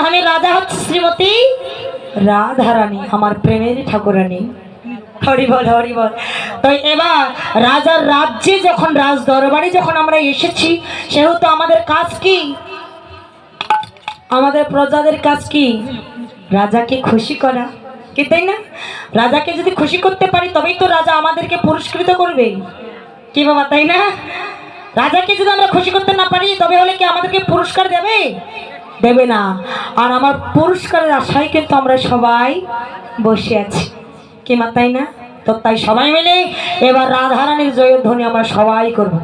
ধামে রাজা হচ্ছে শ্রীমতী রাধারানী, আমার প্রেমের ঠাকুরানী। হরি বল হরি বল। তো এবার রাজার রাজ্যে যখন রাজ দরবারে যখন আমরা এসেছি, সেহেতু আমাদের কাজ কি? আমাদের প্রজাদের কাজ কি? রাজাকে খুশি করা, কি তাই না? রাজাকে যদি খুশি করতে পারি তবেই তো রাজা আমাদেরকে পুরস্কৃত করবে, কি বাবা তাই না? রাজাকে যদি আমরা খুশি করতে না পারি তবে হলে কি আমাদেরকে পুরস্কার দেবে? দেবে না। আর আমার পুরস্কারের আশায় কিন্তু আমরা সবাই বসে আছি, কি মা তাই না? তো তাই সবাই মিলে এবার রাধারানীর জয়ধ্বনি আমরা সবাই করব,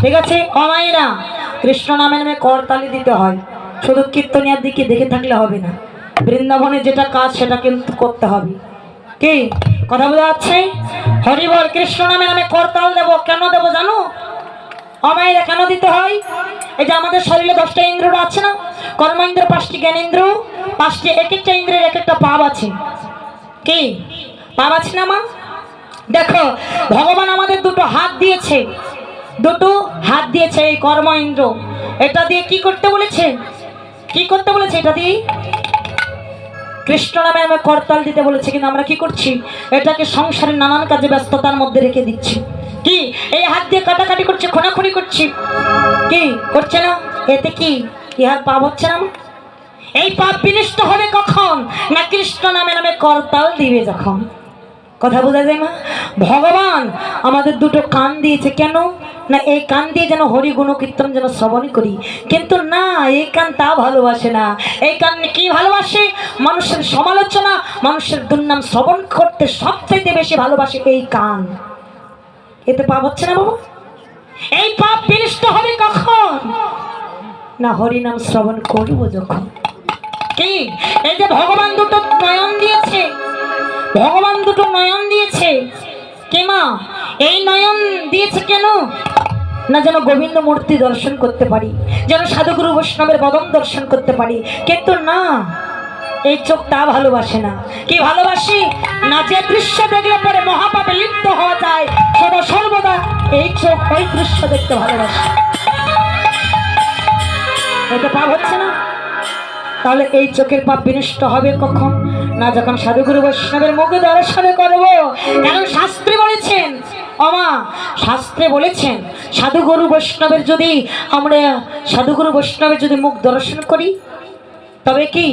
ঠিক আছে? অমায়েরা, কৃষ্ণ নামে নামে করতালি দিতে হয়, শুধু কীর্তনিয়ার দিকে দেখে থাকলে হবে না। বৃন্দাবনে যেটা কাজ সেটা কিন্তু করতে হবে, কি কথা বোঝা যাচ্ছে? হরি বল। কৃষ্ণ নামে নামে করতাল দেবো, কেন দেবো জানো? অমায়েরা কেন দিতে হয়? এই যে আমাদের শরীরে 10টা ইন্দ্র আছে না, কর্মেন্দ্র, 5টি জ্ঞানেন্দ্র, 5টি, এক একটা ইন্দ্রের এক একটা পাব আছে, কি পাব আছে না মা? দেখো ভগবান আমাদের দুটো হাত দিয়েছে, দুটো হাত দিয়েছে এই কর্ম ইন্দ্র। এটা দিয়ে কি করতে বলেছে? কি করতে বলেছে? এটা দিয়ে কৃষ্ণ নামে আমি করতাল দিতে বলেছে, কিন্তু আমরা কি করছি? এটাকে সংসারের নানান কাজে ব্যস্ততার মধ্যে রেখে দিচ্ছি। কি এই হাত দিয়ে কাটাকাটি করছে, খোনাখুনি করছি, কি করছে না? এতে কি ইহার পাপ হচ্ছে না? এই পাপ বিনষ্ট হবে কখন? না কৃষ্ণ নামে নামে করতাল দিবে যখন। কথা বোঝা যায় মা? ভগবান আমাদের দুটো কান দিয়েছে, কেন না এই কান দিয়ে যেন হরি গুণ কীর্তন যেন শ্রবণ করি। কিন্তু না, এই কান তা ভালোবাসে না। এই কান কি ভালোবাসে? মানুষের সমালোচনা, মানুষের দুর্নাম শ্রবণ করতে সবচেয়ে বেশি ভালোবাসে এই কান। এতে পাপ হচ্ছে না বাবা? এই পাপ বিনষ্ট হবে কখন? না হরি নাম শ্রবণ করবো যখন। কি এই যে ভগবান দুটো নয়ন দিয়েছে, ভগবান দুটো নয়ন দিয়েছে, কে মা? এই নয়ন দিয়েছে কেন? না যেন গোবিন্দ মূর্তি দর্শন করতে পারি, যেন সাধুগুরু বৈষ্ণবের বদন দর্শন করতে পারি। কিন্তু না, এই চোখ তা ভালোবাসে না। কি ভালোবাসি? না যে দৃশ্য দেখলে পরে মহাপাপে লিপ্ত হওয়া যায়, সদা সর্বদা এই চোখ ওই দৃশ্য দেখতে ভালোবাসে। এটা পাপ হচ্ছে না? তাহলে এই চোখের পাপ বিনষ্ট হবে কখন? না যখন সাধুগুরু বৈষ্ণবের মুখ দর্শনে করব। কারণ শাস্ত্রে বলেছেন, অমা শাস্ত্রে বলেছেন সাধুগুরু বৈষ্ণবের যদি আমরা সাধুগুরু বৈষ্ণবের যদি মুখ দর্শন করি তবে কি